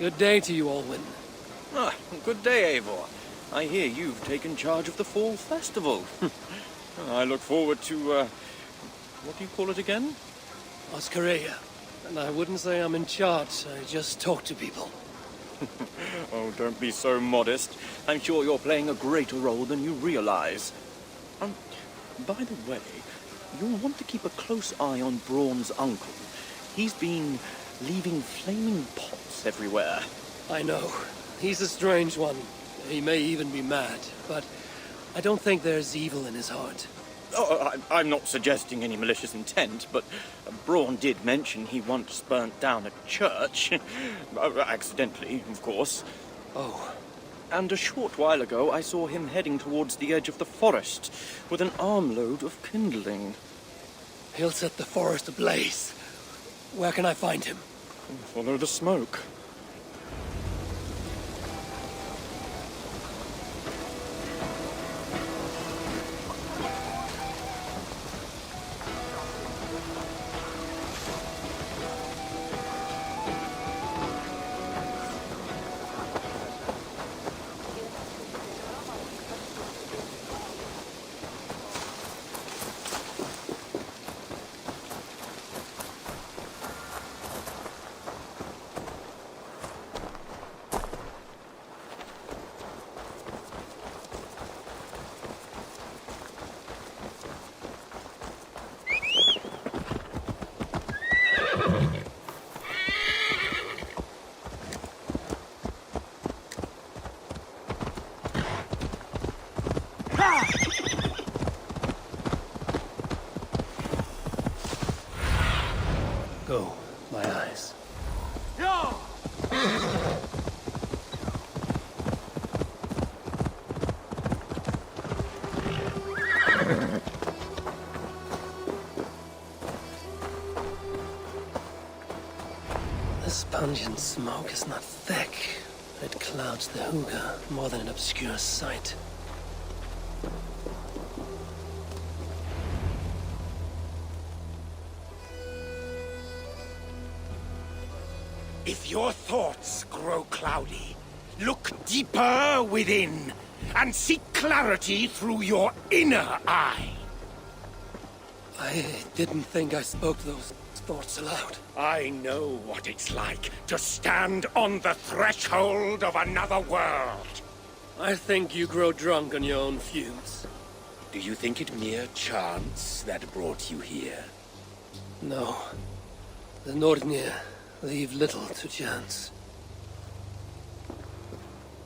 Good day to you, Alwyn. Ah, good day, Eivor. I hear you've taken charge of the Fall Festival. I look forward to, what do you call it again? Oscaria. And I wouldn't say I'm in charge, I just talk to people. Oh, don't be so modest. I'm sure you're playing a greater role than you realize. By the way, you'll want to keep a close eye on Braun's uncle. He's been leaving flaming pots everywhere. I know. He's a strange one. He may even be mad, but I don't think there's evil in his heart. Oh, I'm not suggesting any malicious intent, but Braun did mention he once burnt down a church. Accidentally, of course. Oh. And a short while ago, I saw him heading towards the edge of the forest with an armload of kindling. He'll set the forest ablaze. Where can I find him? Follow the smoke. Go, my eyes. This pungent smoke is not thick. It clouds the hookah more than it obscures sight. If your thoughts grow cloudy, look deeper within and seek clarity through your inner eye. I didn't think I spoke those thoughts aloud. I know what it's like to stand on the threshold of another world. I think you grow drunk on your own fumes. Do you think it mere chance that brought you here? No. The Nordnir leave little to chance.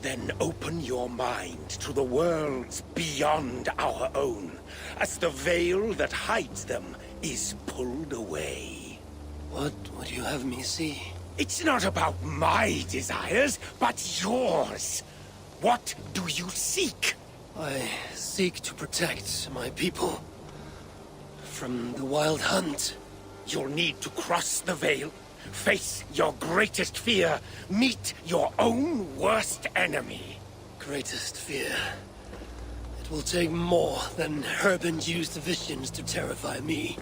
Then open your mind to the worlds beyond our own, as the veil that hides them is pulled away. What would you have me see? It's not about my desires, but yours. What do you seek? I seek to protect my people from the wild hunt. You'll need to cross the veil, face your greatest fear, meet your own worst enemy. Greatest fear. It will take more than herb-induced visions to terrify me.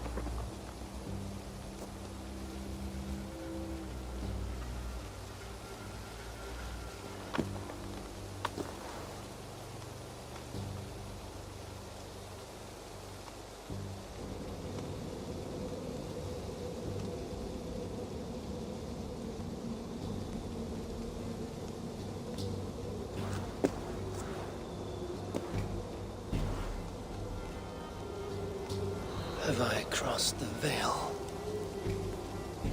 Have I crossed the veil?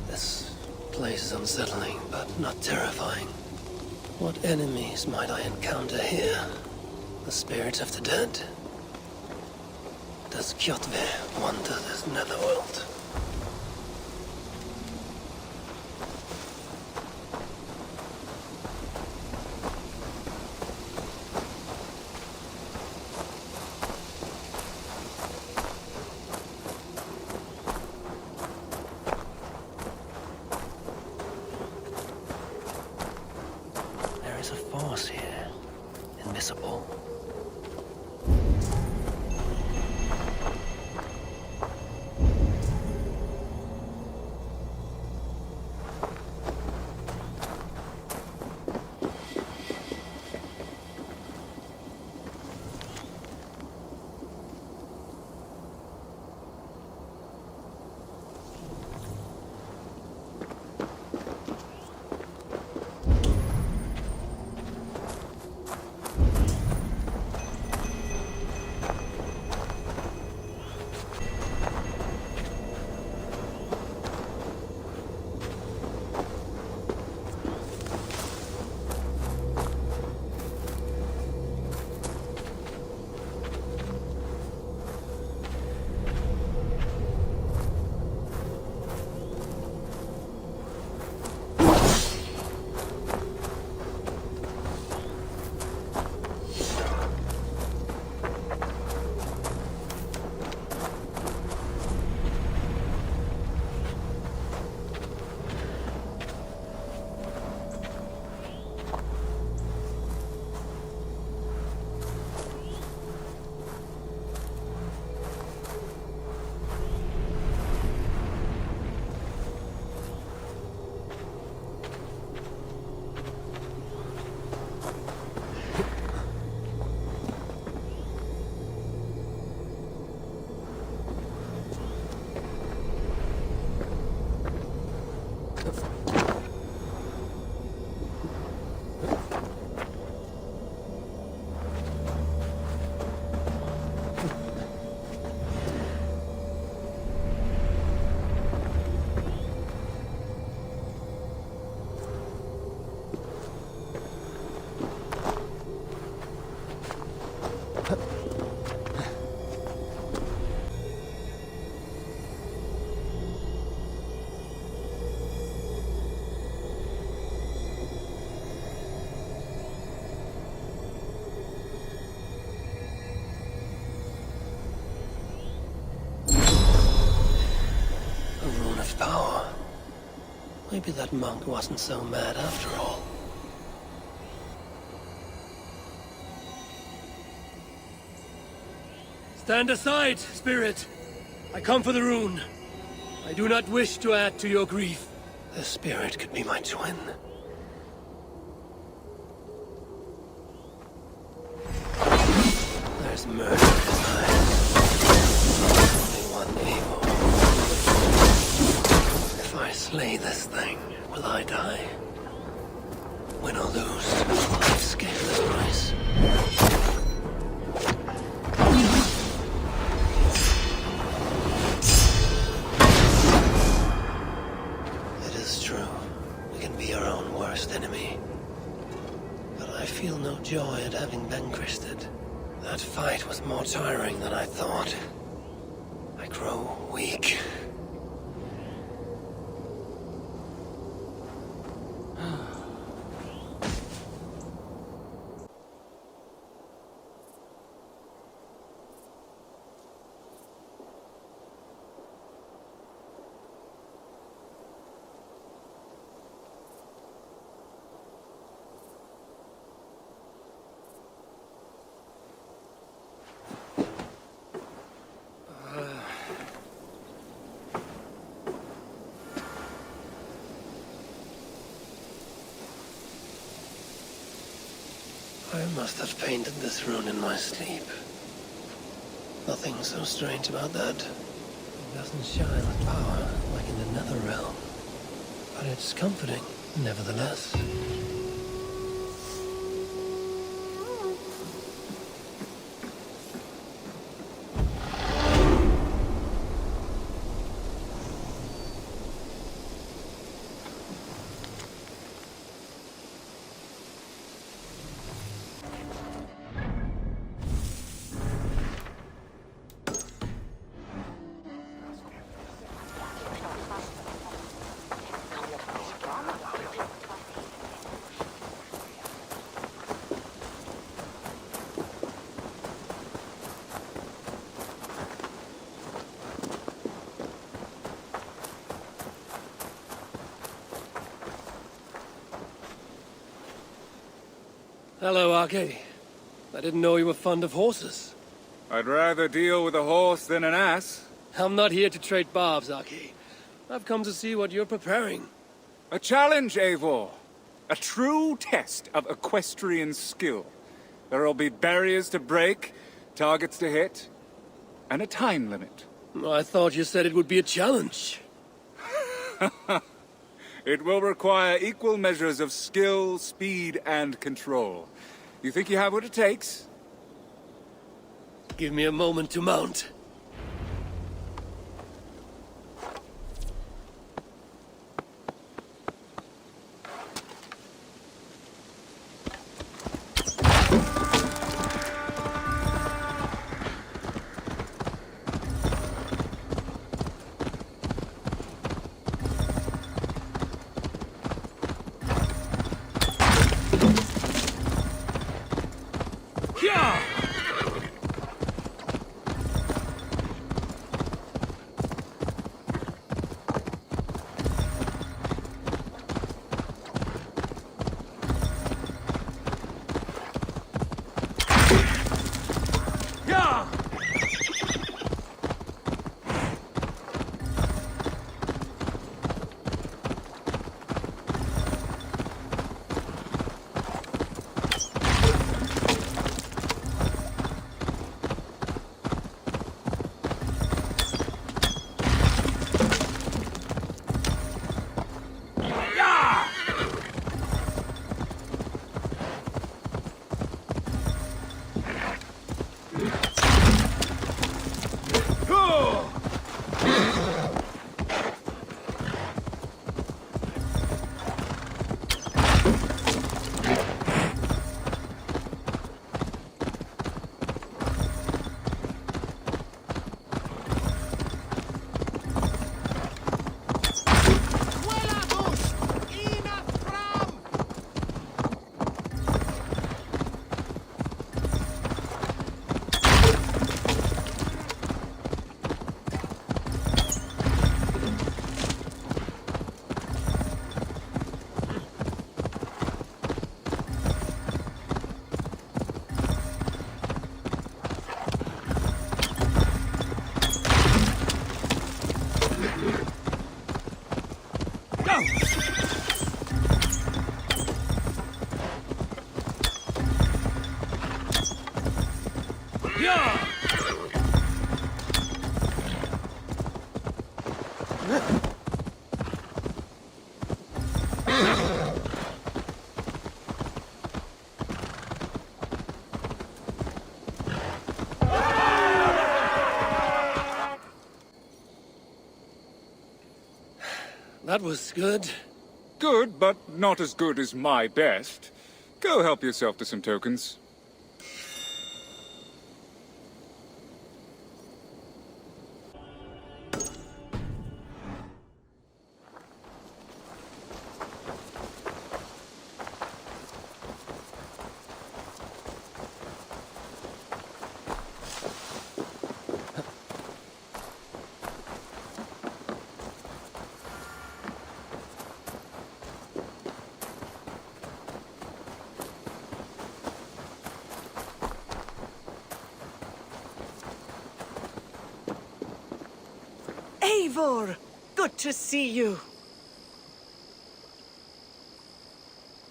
This place is unsettling, but not terrifying. What enemies might I encounter here? The spirits of the dead? Does Kjotve wander this netherworld? There's a force here, invisible. Maybe that monk wasn't so mad after all. Stand aside, spirit! I come for the rune. I do not wish to add to your grief. The spirit could be my twin. There's murder in his eyes. Only one evil. If I slay this thing, will I die? Win or lose, life's scathless price. It is true. We can be our own worst enemy. But I feel no joy at having vanquished it. That fight was more tiring than I thought. I grow weak. I must have painted this rune in my sleep. Nothing so strange about that. It doesn't shine with power like in the nether realm. But it's comforting, nevertheless. Hello, Archery. I didn't know you were fond of horses. I'd rather deal with a horse than an ass. I'm not here to trade barbs, Archery. I've come to see what you're preparing. A challenge, Eivor. A true test of equestrian skill. There'll be barriers to break, targets to hit, and a time limit. I thought you said it would be a challenge. It will require equal measures of skill, speed, and control. You think you have what it takes? Give me a moment to mount. That was good. Good, but not as good as my best. Go help yourself to some tokens. Eivor! Good to see you.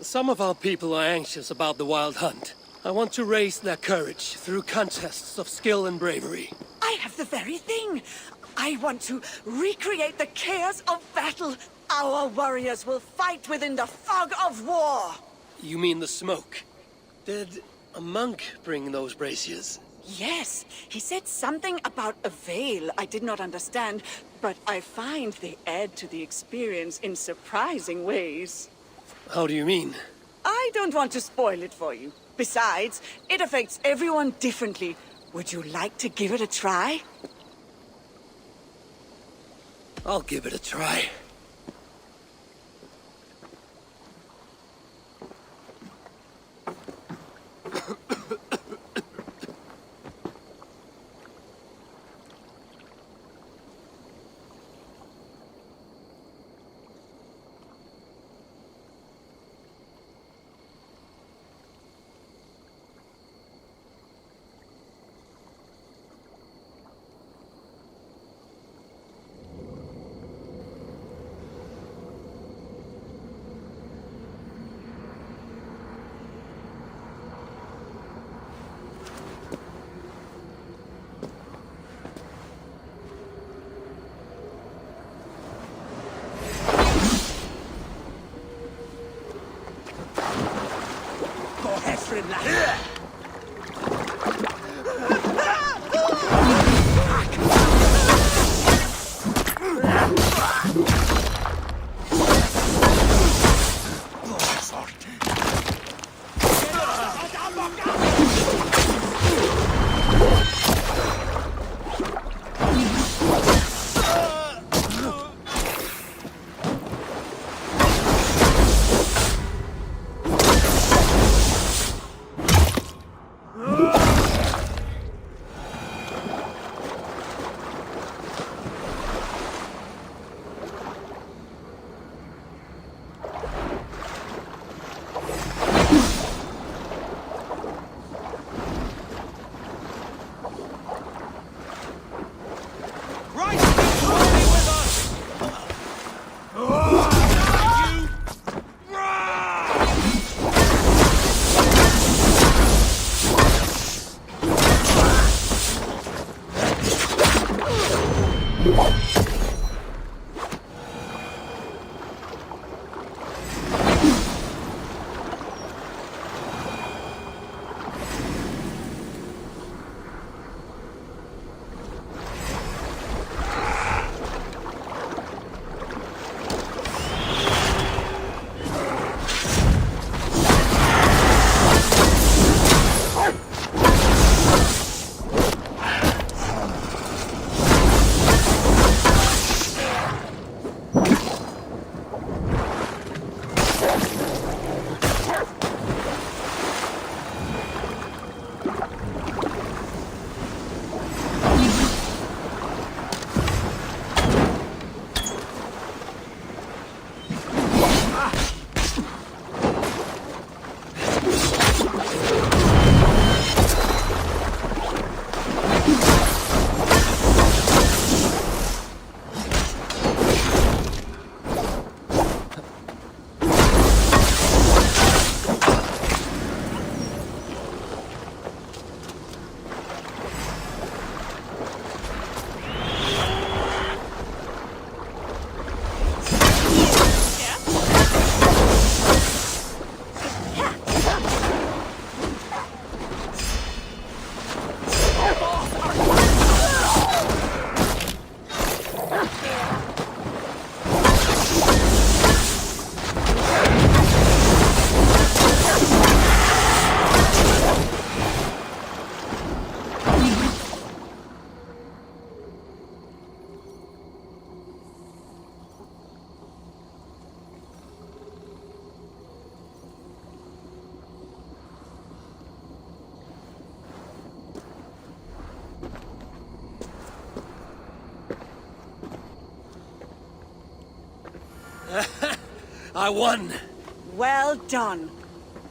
Some of our people are anxious about the wild hunt. I want to raise their courage through contests of skill and bravery. I have the very thing. I want to recreate the chaos of battle. Our warriors will fight within the fog of war. You mean the smoke? Did a monk bring those braziers? Yes, he said something about a veil I did not understand, but I find they add to the experience in surprising ways. How do you mean? I don't want to spoil it for you. Besides, it affects everyone differently. Would you like to give it a try? I'll give it a try. I won. Well done.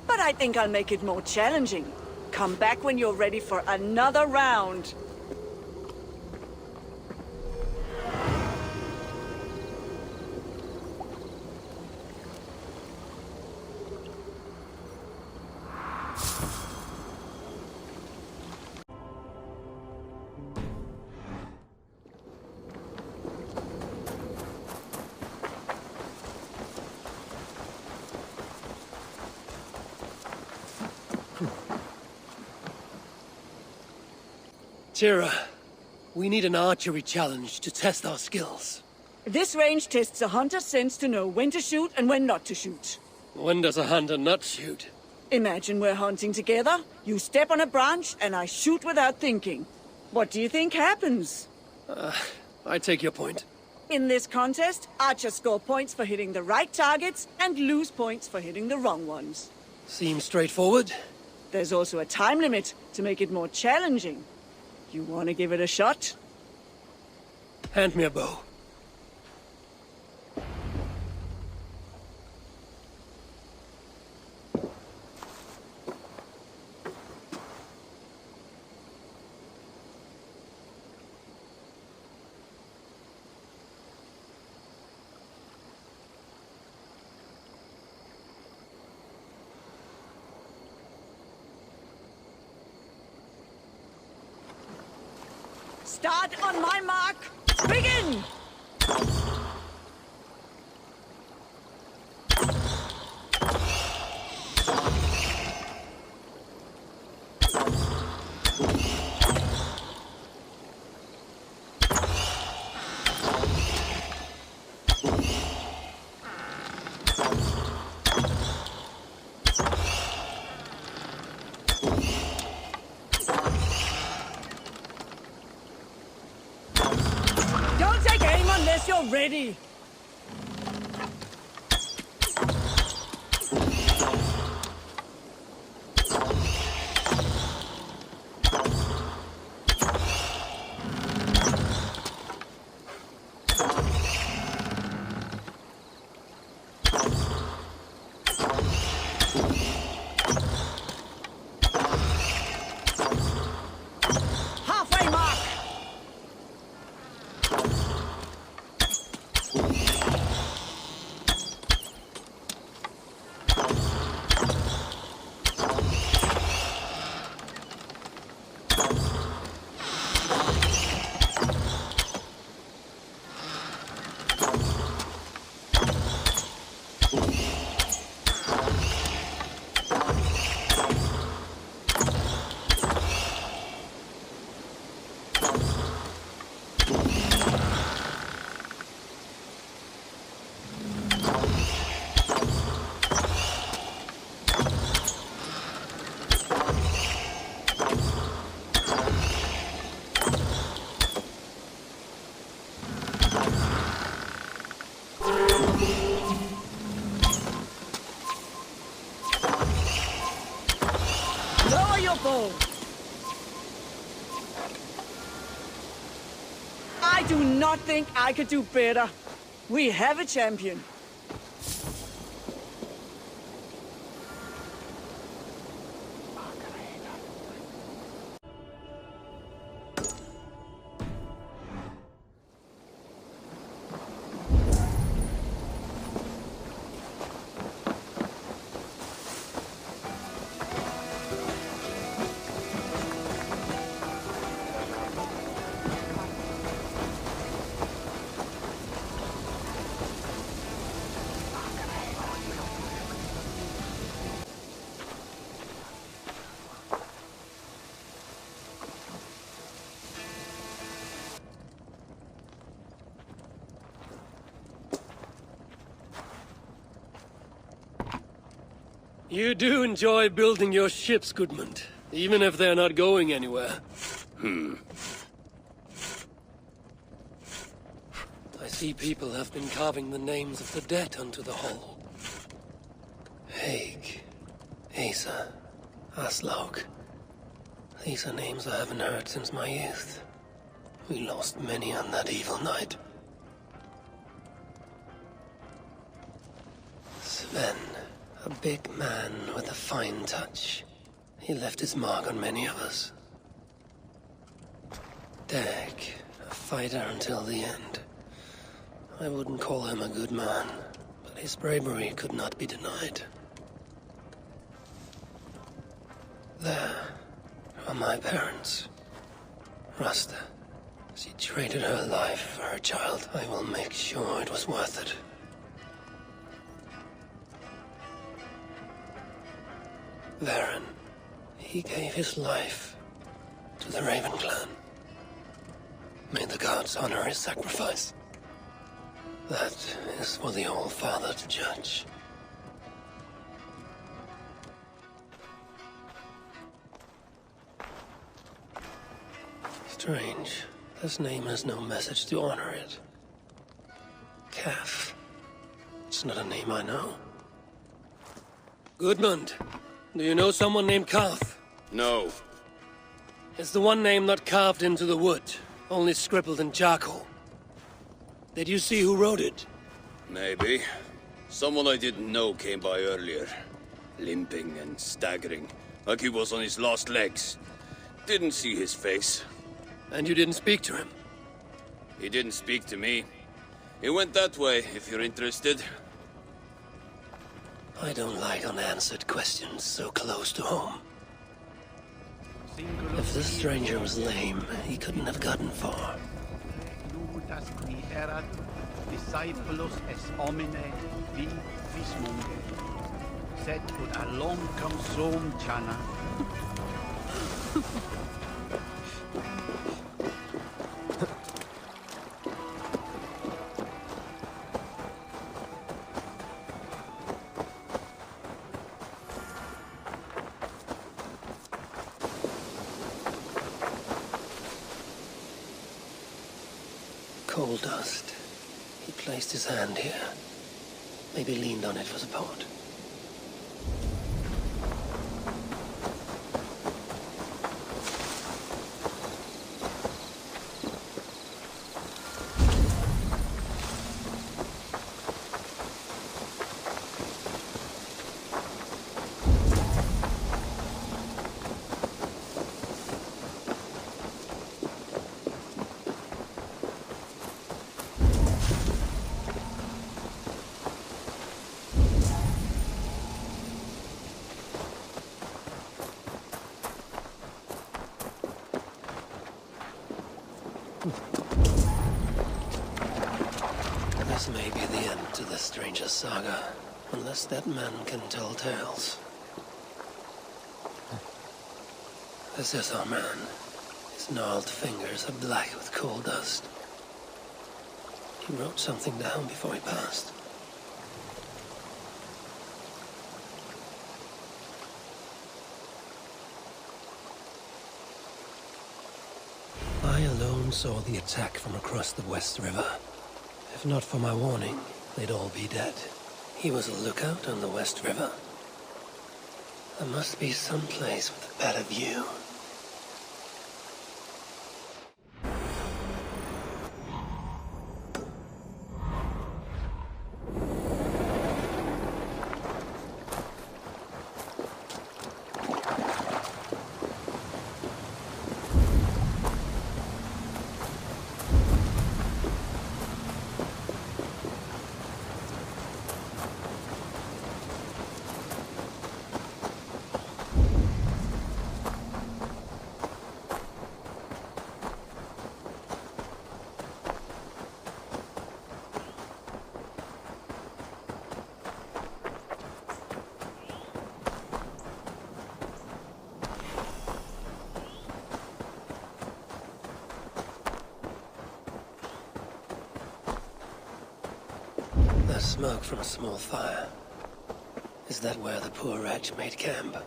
But I think I'll make it more challenging. Come back when you're ready for another round. Tira, we need an archery challenge to test our skills. This range tests a hunter's sense to know when to shoot and when not to shoot. When does a hunter not shoot? Imagine we're hunting together. You step on a branch and I shoot without thinking. What do you think happens? I take your point. In this contest, archers score points for hitting the right targets and lose points for hitting the wrong ones. Seems straightforward. There's also a time limit to make it more challenging. You want to give it a shot? Hand me a bow. Start on my mark. Begin! You're ready. Halfway mark. Lower your bow. I do not think I could do better. We have a champion. You do enjoy building your ships, Goodmund, even if they're not going anywhere. I see people have been carving the names of the dead onto the hull. Haig, Asa, Aslaug. These are names I haven't heard since my youth. We lost many on that evil night. Sven, a big man with a fine touch. He left his mark on many of us. Dag, a fighter until the end. I wouldn't call him a good man, but his bravery could not be denied. There are my parents. Rasta. She traded her life for her child. I will make sure it was worth it. Varen. He gave his life to the Raven clan. May the gods honor his sacrifice. That is for the All-Father to judge. Strange. This name has no message to honor it. Calf. It's not a name I know. Gudmund, do you know someone named Calf? No. It's the one name not carved into the wood, only scribbled in charcoal. Did you see who wrote it? Maybe. Someone I didn't know came by earlier. Limping and staggering, like he was on his last legs. Didn't see his face. And you didn't speak to him? He didn't speak to me. He went that way, if you're interested. I don't like unanswered questions so close to home. If this stranger was lame, he couldn't have gotten far. Discipulus es homine vi vismunde. Sed ut alom cum sum chana. Coal dust. He placed his hand here. Maybe leaned on it for support. This may be the end to the stranger's saga, unless that man can tell tales. This is our man. His gnarled fingers are black with coal dust. He wrote something down before he passed. I alone saw the attack from across the West River. If not for my warning, they'd all be dead. He was a lookout on the West River. There must be some place with a better view. There's smoke from a small fire. Is that where the poor wretch made camp?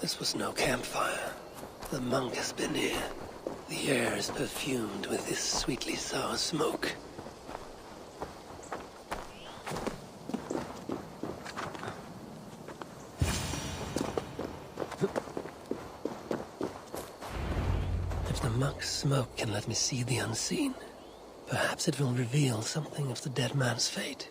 This was no campfire. The monk has been here. The air is perfumed with this sweetly sour smoke. If the monk's smoke can let me see the unseen, perhaps it will reveal something of the dead man's fate.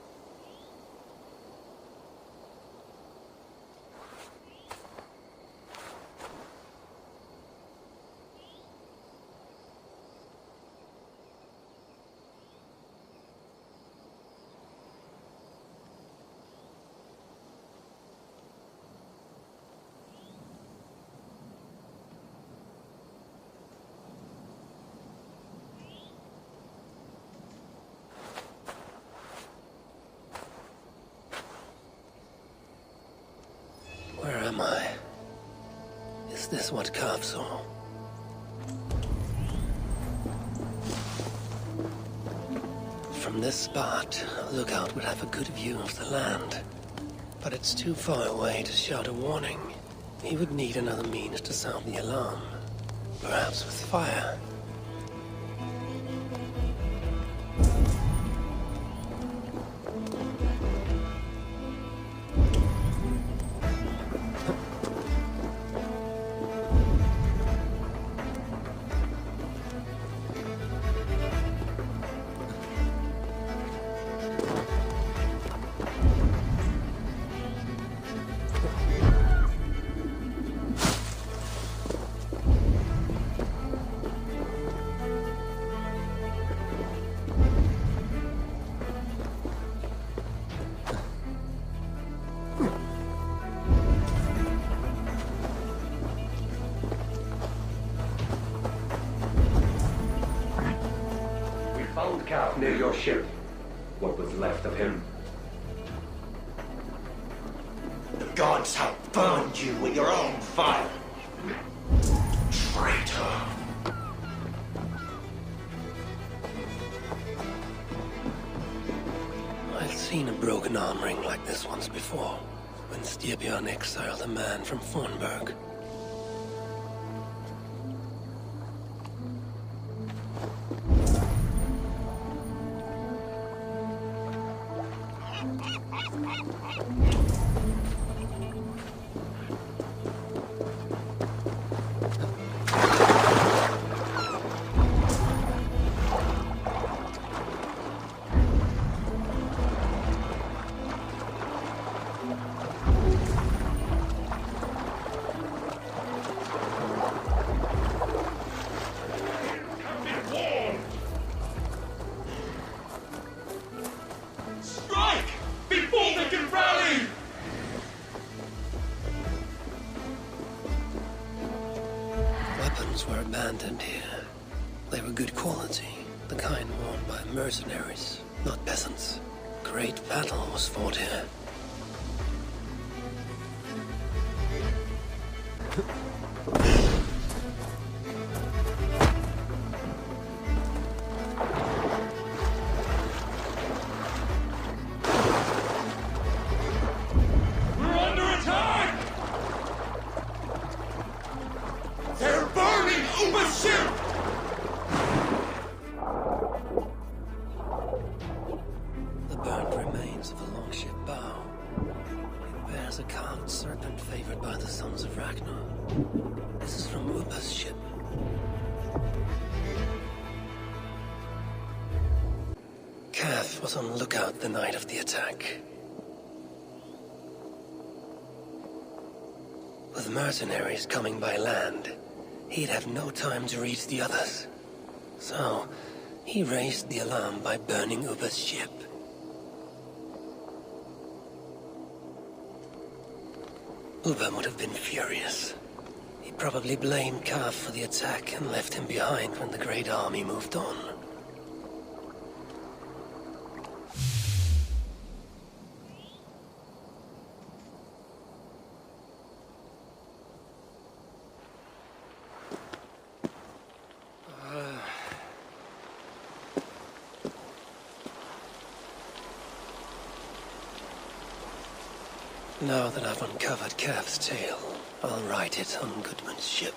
Where am I? Is this what Carve saw? From this spot, a lookout would have a good view of the land. But it's too far away to shout a warning. He would need another means to sound the alarm. Perhaps with fire. Found near your ship. What was left of him? The gods have burned you with your own fire. Traitor. I've seen a broken arm ring like this once before, when Styrbjörn exiled a man from Fornburg. Weapons were abandoned here. They were good quality, the kind worn by mercenaries, not peasants. Great battle was fought here. The burnt remains of a longship bow. It bears a carved serpent favored by the sons of Ragnar. This is from Ubba's ship. Cath was on lookout the night of the attack. With mercenaries coming by land, he'd have no time to reach the others. So, he raised the alarm by burning Ubba's ship. Ubba would have been furious. He probably blamed Kaf for the attack and left him behind when the great army moved on. Now that I've uncovered Kev's tale, I'll write it on Goodman's ship.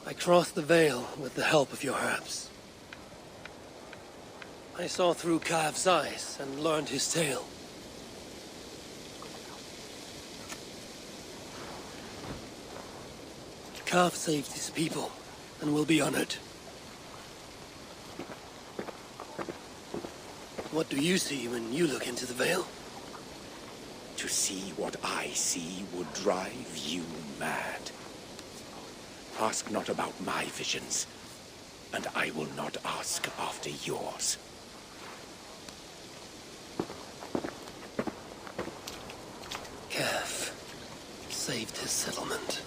I crossed the Vale with the help of your herbs. I saw through Kev's eyes and learned his tale. Kev saved his people and will be honored. What do you see when you look into the Vale? To see what I see would drive you mad. Ask not about my visions, and I will not ask after yours. Kev saved his settlement.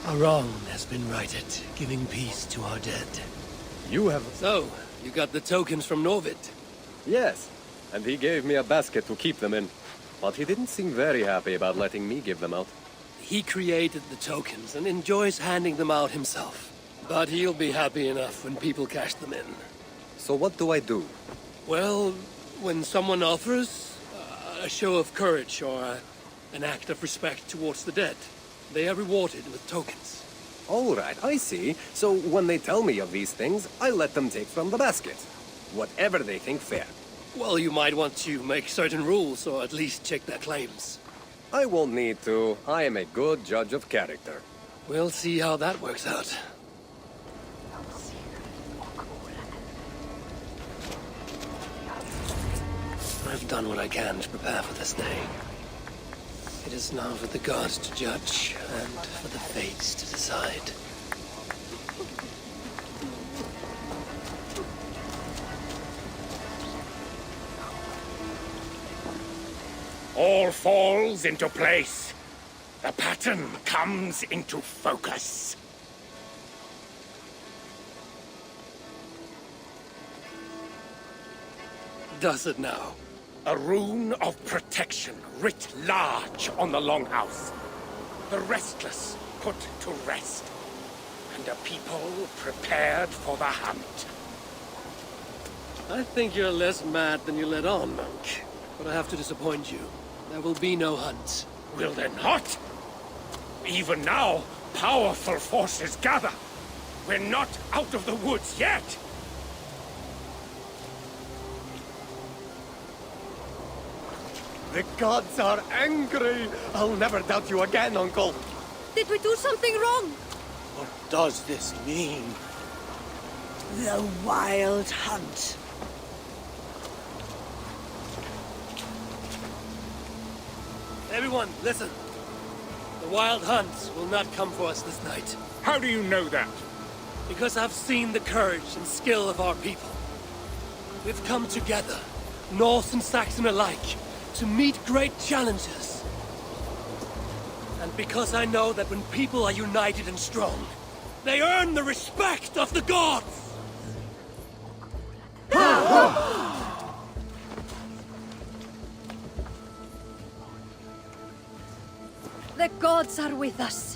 A wrong has been righted, giving peace to our dead. You have... So, you got the tokens from Norvid? Yes, and he gave me a basket to keep them in. But he didn't seem very happy about letting me give them out. He created the tokens and enjoys handing them out himself. But he'll be happy enough when people cash them in. So what do I do? Well, when someone offers a show of courage or an act of respect towards the dead, they are rewarded with tokens. All right, I see. So when they tell me of these things, I let them take from the basket. Whatever they think fair. Well, you might want to make certain rules, or at least check their claims. I won't need to. I am a good judge of character. We'll see how that works out. I've done what I can to prepare for this day. It is now for the gods to judge, and for the fates to decide. All falls into place. The pattern comes into focus. Does it now? A rune of protection writ large on the longhouse. The restless put to rest, and a people prepared for the hunt. I think you're less mad than you let on, monk. But I have to disappoint you. There will be no hunt. Will there not? Even now, powerful forces gather. We're not out of the woods yet. The gods are angry! I'll never doubt you again, Uncle! Did we do something wrong? What does this mean? The wild hunt. Everyone, listen. The wild hunts will not come for us this night. How do you know that? Because I've seen the courage and skill of our people. We've come together, Norse and Saxon alike, to meet great challenges. And because I know that when people are united and strong, they earn the respect of the gods! The gods are with us.